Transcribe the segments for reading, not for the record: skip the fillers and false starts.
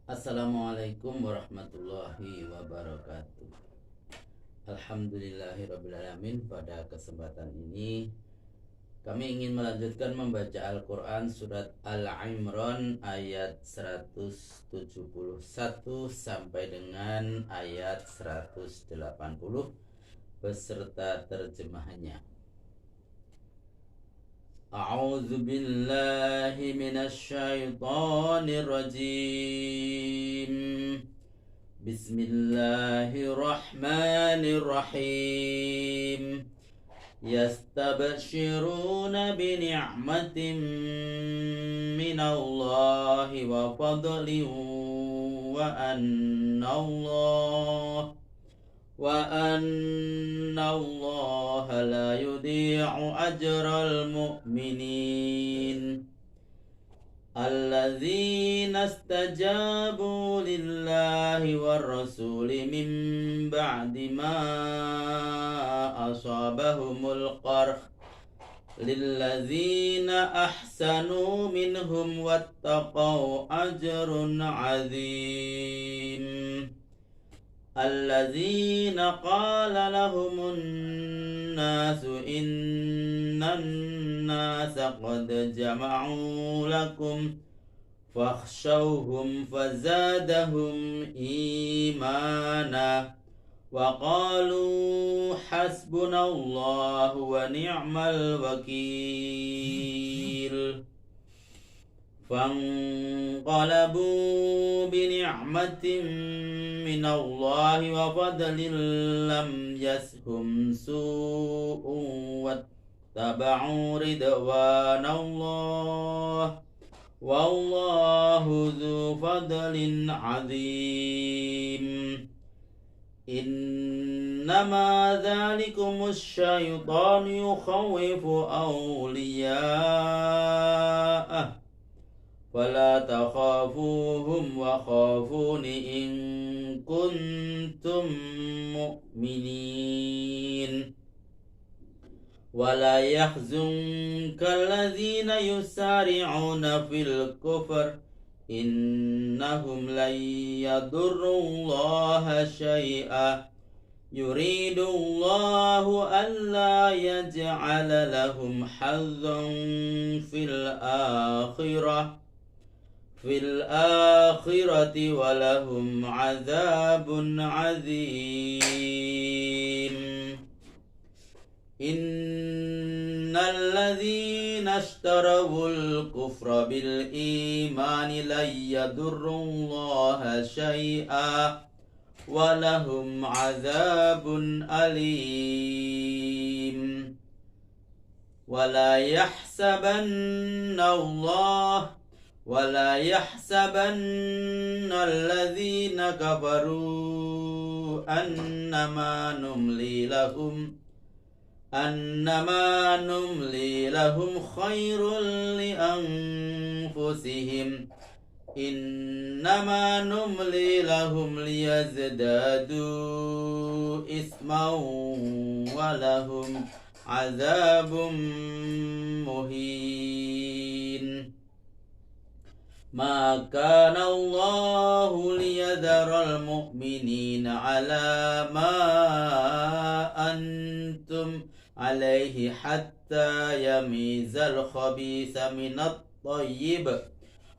Assalamualaikum warahmatullahi wabarakatuh. Alhamdulillahirrabbilalamin. Pada kesempatan ini kami ingin melanjutkan membaca Al-Quran surat Al-Imran ayat 171 sampai dengan ayat 180 beserta terjemahannya. A'udzu billahi minasy syaithanir rajim. Bismillahirrahmanirrahim. Yastabshiruna bi ni'matin minallahi wa fadlin wa anna Allah la yudhi'u ajral mu'minin alladzina istajabu lillahi war rasuli min ba'di ma asabahumul qarh lilladzina ahsanu minhum wattaqau ajrun 'adzim. الذين قال لهم الناس إن الناس قد جمعوا لكم فاخشوهم فزادهم إيمانا وقالوا حسبنا الله ونعم الوكيل. فانقلبوا بنعمة من الله وفضل لم يسهم سوء واتبعوا رضوان الله والله ذو فضل عظيم. إنما ذلكم الشيطان يخوف أولياءه فلا تخافوهم وخافون إن كنتم مؤمنين ولا يحزنك الذين يسارعون في الكفر إنهم لن يضروا الله شيئا يريد الله ألا يجعل لهم حظا في الآخرة ولهم عذاب عظيم. إن الذين اشتروا الكفر بالإيمان لن يضروا الله شيئا ولهم عذاب أليم. ولا يحسبن الذين كفروا أنما نملي لهم خير لأنفسهم إنما نملي لهم ليزدادوا إثما ولهم عذاب مهين. ما كان الله ليذر المؤمنين على ما أنتم عليه حتى يميز الخبيث من الطيب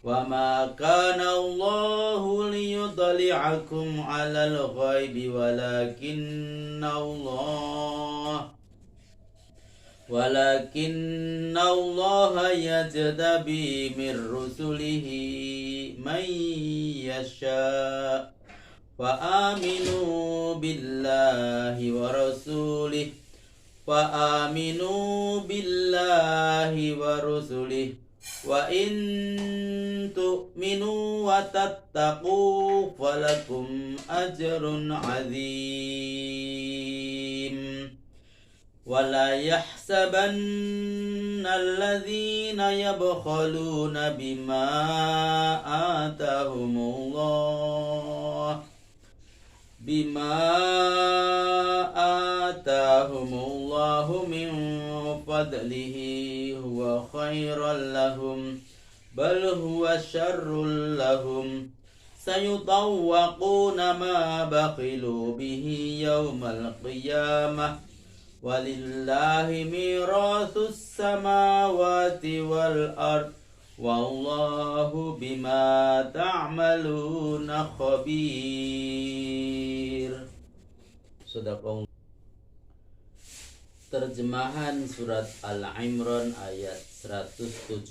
وما كان الله ليطلعكم على الغيب ولكن الله يجتبي من رسله من يشاء فآمنوا بالله ورسله وإن تؤمنوا وتتقوا فلكم أجر عظيم. ولا يحسبن الذين يبخلون بما آتاهم الله من فضله خيرا لهم بل هو شر لهم sayutawwaquna ma bakhilu bihi yawmal qiyamah walillahi mirathus samawati wal ard wallahu bima ta'maluna khabir. Sadaqallah. Terjemahan surat Al-Imran ayat 171.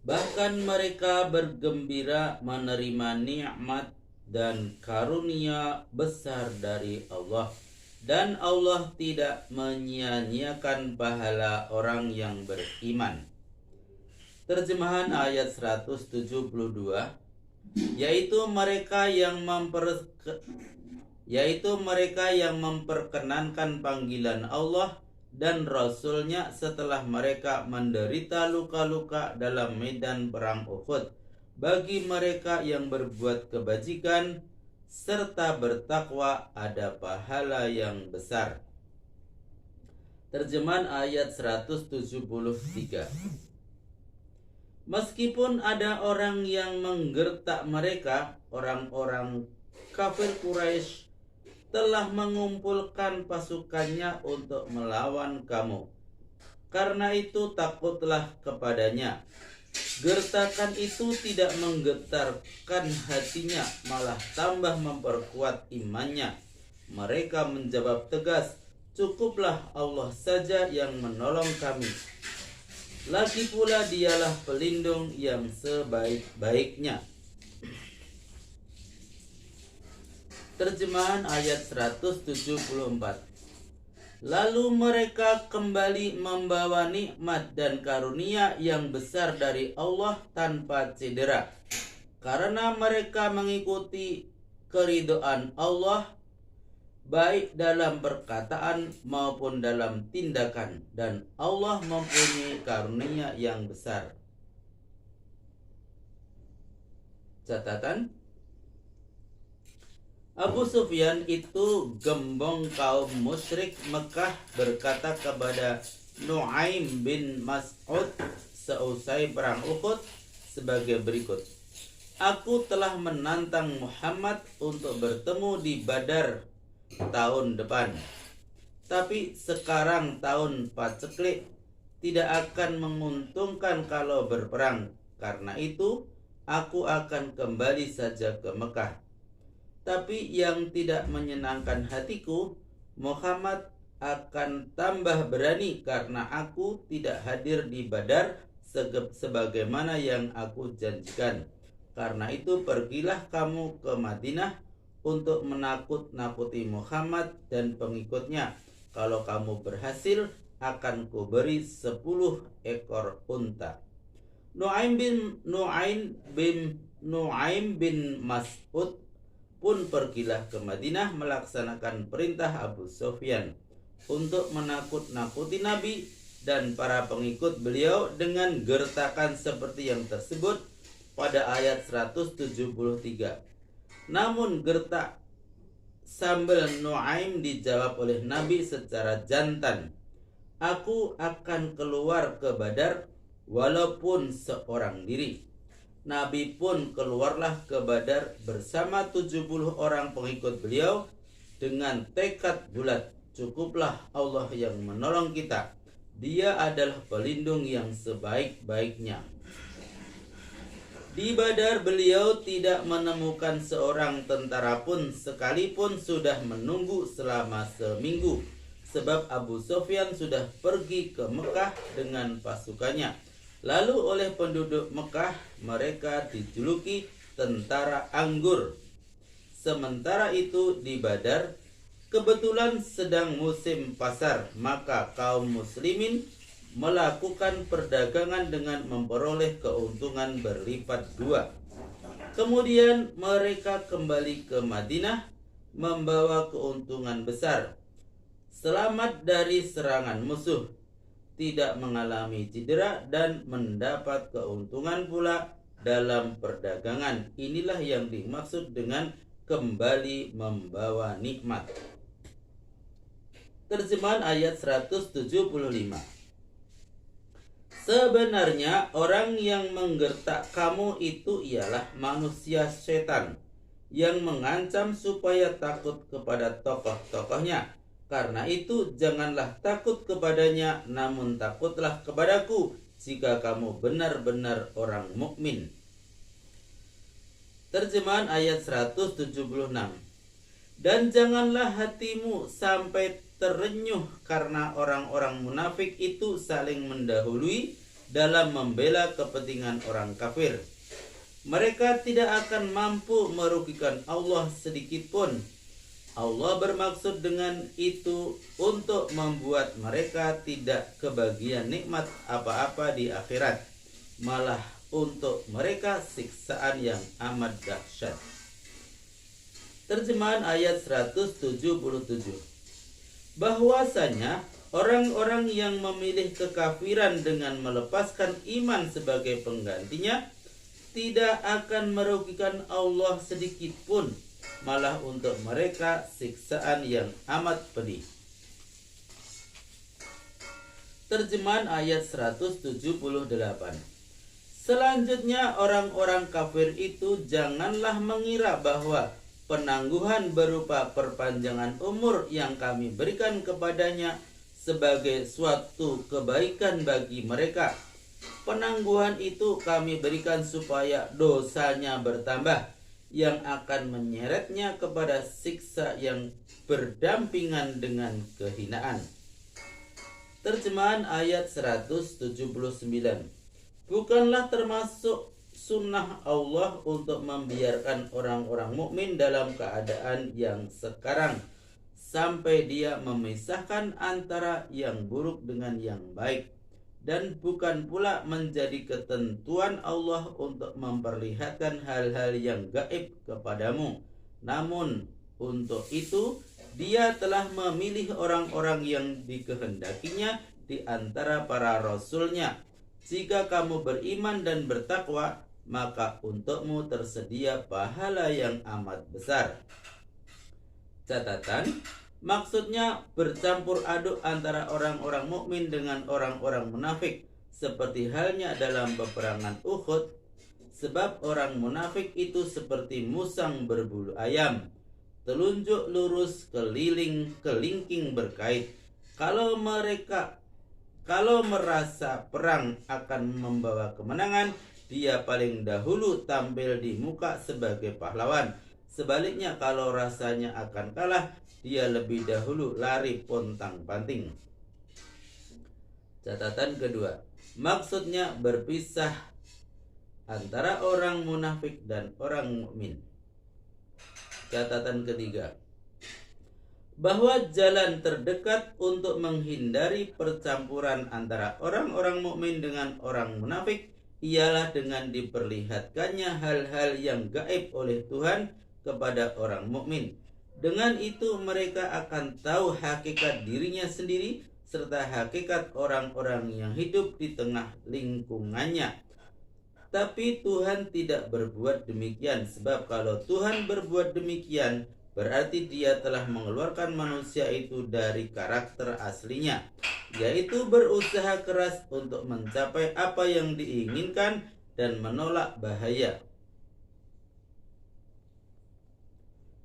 Bahkan mereka bergembira menerima nikmat dan karunia besar dari Allah, dan Allah tidak menyia-nyiakan pahala orang yang beriman. Terjemahan ayat 172, yaitu mereka yang memperkenankan panggilan Allah dan Rasul-Nya setelah mereka menderita luka-luka dalam medan perang Uhud. Bagi mereka yang berbuat kebajikan serta bertakwa ada pahala yang besar. Terjemahan ayat 173. Meskipun ada orang yang menggertak mereka, orang-orang kafir Quraisy telah mengumpulkan pasukannya untuk melawan kamu. Karena itu takutlah kepadanya. Gertakan itu tidak menggetarkan hatinya, malah tambah memperkuat imannya. Mereka menjawab tegas, cukuplah Allah saja yang menolong kami. Lagi pula dialah pelindung yang sebaik-baiknya. Terjemahan ayat 174. Lalu mereka kembali membawa nikmat dan karunia yang besar dari Allah tanpa cedera, karena mereka mengikuti keridhaan Allah baik dalam perkataan maupun dalam tindakan, dan Allah mempunyai karunia yang besar. Catatan: Abu Sufyan itu gembong kaum musyrik Mekah berkata kepada Nu'aim bin Mas'ud seusai perang Uhud sebagai berikut: Aku telah menantang Muhammad untuk bertemu di Badar tahun depan, tapi sekarang tahun paceklik tidak akan menguntungkan kalau berperang. Karena itu aku akan kembali saja ke Mekah. Tapi yang tidak menyenangkan hatiku, Muhammad akan tambah berani karena aku tidak hadir di Badar sebagaimana yang aku janjikan. Karena itu pergilah kamu ke Madinah untuk menakut-nakuti Muhammad dan pengikutnya. Kalau kamu berhasil, akan kuberi 10 ekor unta. Nu'aim bin Mas'ud pun pergilah ke Madinah melaksanakan perintah Abu Sufyan untuk menakut-nakuti Nabi dan para pengikut beliau dengan gertakan seperti yang tersebut pada ayat 173. Namun gertak sambal Nu'aim dijawab oleh Nabi secara jantan, aku akan keluar ke Badar walaupun seorang diri. Nabi pun keluarlah ke Badar bersama 70 orang pengikut beliau dengan tekad bulat, cukuplah Allah yang menolong kita. Dia adalah pelindung yang sebaik-baiknya. Di Badar beliau tidak menemukan seorang tentara pun sekalipun sudah menunggu selama seminggu, sebab Abu Sufyan sudah pergi ke Mekah dengan pasukannya. Lalu oleh penduduk Mekah mereka dijuluki tentara anggur. Sementara itu di Badar kebetulan sedang musim pasar, maka kaum muslimin melakukan perdagangan dengan memperoleh keuntungan berlipat 2. Kemudian mereka kembali ke Madinah membawa keuntungan besar. Selamat dari serangan musuh, tidak mengalami cedera dan mendapat keuntungan pula dalam perdagangan. Inilah yang dimaksud dengan kembali membawa nikmat. Terjemahan ayat 175. Sebenarnya orang yang menggertak kamu itu ialah manusia setan yang mengancam supaya takut kepada tokoh-tokohnya. Karena itu janganlah takut kepadanya, namun takutlah kepadaku jika kamu benar-benar orang mukmin. Terjemahan ayat 176. Dan janganlah hatimu sampai terenyuh karena orang-orang munafik itu saling mendahului dalam membela kepentingan orang kafir. Mereka tidak akan mampu merugikan Allah sedikit pun. Allah bermaksud dengan itu untuk membuat mereka tidak kebagian nikmat apa-apa di akhirat, malah untuk mereka siksaan yang amat dahsyat. Terjemahan ayat 177. Bahwasanya orang-orang yang memilih kekafiran dengan melepaskan iman sebagai penggantinya tidak akan merugikan Allah sedikit pun, malah untuk mereka siksaan yang amat pedih. Terjemahan ayat 178. Selanjutnya orang-orang kafir itu janganlah mengira bahwa penangguhan berupa perpanjangan umur yang kami berikan kepadanya sebagai suatu kebaikan bagi mereka. Penangguhan itu kami berikan supaya dosanya bertambah, yang akan menyeretnya kepada siksa yang berdampingan dengan kehinaan. Terjemahan ayat 179. Bukanlah termasuk sunnah Allah untuk membiarkan orang-orang mukmin dalam keadaan yang sekarang sampai dia memisahkan antara yang buruk dengan yang baik, dan bukan pula menjadi ketentuan Allah untuk memperlihatkan hal-hal yang gaib kepadamu. Namun untuk itu dia telah memilih orang-orang yang dikehendakinya di antara para rasulnya. Jika kamu beriman dan bertakwa, maka untukmu tersedia pahala yang amat besar. Catatan, maksudnya bercampur aduk antara orang-orang mukmin dengan orang-orang munafik, seperti halnya dalam peperangan Uhud. Sebab orang munafik itu seperti musang berbulu ayam, telunjuk lurus kelingking berkait. Kalau merasa perang akan membawa kemenangan, dia paling dahulu tampil di muka sebagai pahlawan. Sebaliknya kalau rasanya akan kalah, dia lebih dahulu lari pontang-panting. Catatan kedua, maksudnya berpisah antara orang munafik dan orang mukmin. Catatan ketiga, bahwa jalan terdekat untuk menghindari percampuran antara orang-orang mukmin dengan orang munafik ialah dengan diperlihatkannya hal-hal yang gaib oleh Tuhan kepada orang mukmin. Dengan itu mereka akan tahu hakikat dirinya sendiri serta hakikat orang-orang yang hidup di tengah lingkungannya. Tapi Tuhan tidak berbuat demikian, sebab kalau Tuhan berbuat demikian, berarti dia telah mengeluarkan manusia itu dari karakter aslinya, yaitu berusaha keras untuk mencapai apa yang diinginkan dan menolak bahaya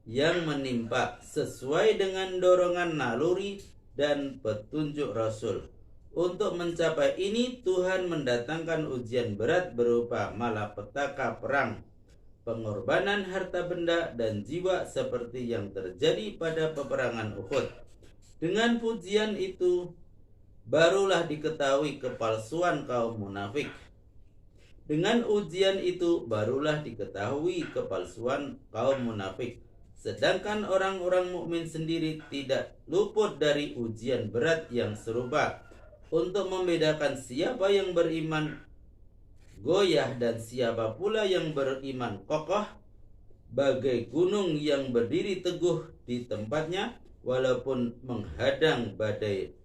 yang menimpa sesuai dengan dorongan naluri dan petunjuk Rasul. Untuk mencapai ini, Tuhan mendatangkan ujian berat berupa malapetaka perang, pengorbanan harta benda dan jiwa seperti yang terjadi pada peperangan Uhud. Dengan pujian itu barulah diketahui kepalsuan kaum munafik. Dengan ujian itu barulah diketahui kepalsuan kaum munafik. Sedangkan orang-orang mukmin sendiri tidak luput dari ujian berat yang serupa. Untuk membedakan siapa yang beriman goyah dan siapa pula yang beriman kokoh, bagai gunung yang berdiri teguh di tempatnya walaupun menghadang badai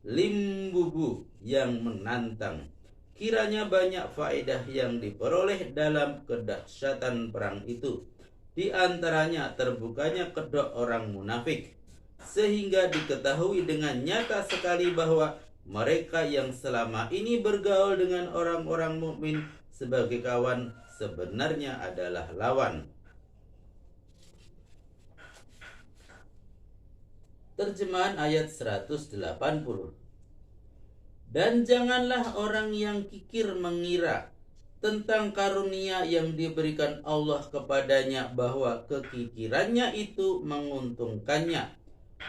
limbubu yang menantang. Kiranya banyak faedah yang diperoleh dalam kedahsyatan perang itu. Di antaranya terbukanya kedok orang munafik, sehingga diketahui dengan nyata sekali bahwa mereka yang selama ini bergaul dengan orang-orang mukmin sebagai kawan sebenarnya adalah lawan. Terjemahan ayat 180. Dan janganlah orang yang kikir mengira tentang karunia yang diberikan Allah kepadanya bahwa kekikirannya itu menguntungkannya,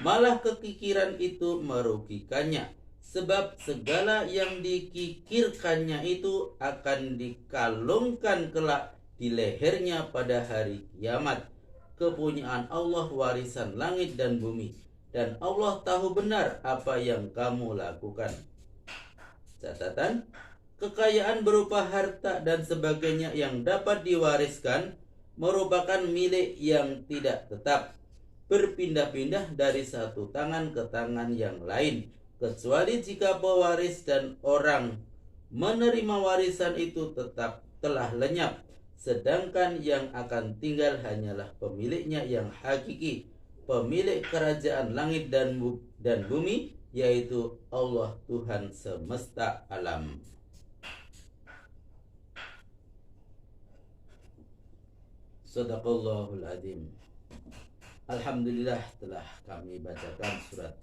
malah kekikiran itu merugikannya. Sebab segala yang dikikirkannya itu akan dikalungkan kelak di lehernya pada hari kiamat. Kepunyaan Allah warisan langit dan bumi, dan Allah tahu benar apa yang kamu lakukan. Catatan: kekayaan berupa harta dan sebagainya yang dapat diwariskan merupakan milik yang tidak tetap, berpindah-pindah dari satu tangan ke tangan yang lain, kecuali jika pewaris dan orang menerima warisan itu tetap telah lenyap, sedangkan yang akan tinggal hanyalah pemiliknya yang hakiki, pemilik kerajaan langit dan bumi, yaitu Allah Tuhan semesta alam. Shadaqallahul adzim. Alhamdulillah, telah kami bacakan surat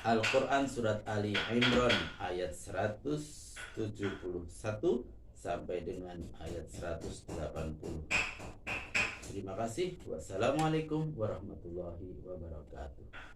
Al-Quran surat Ali Imran ayat 171 sampai dengan ayat 180. Terima kasih. Wassalamualaikum warahmatullahi wabarakatuh.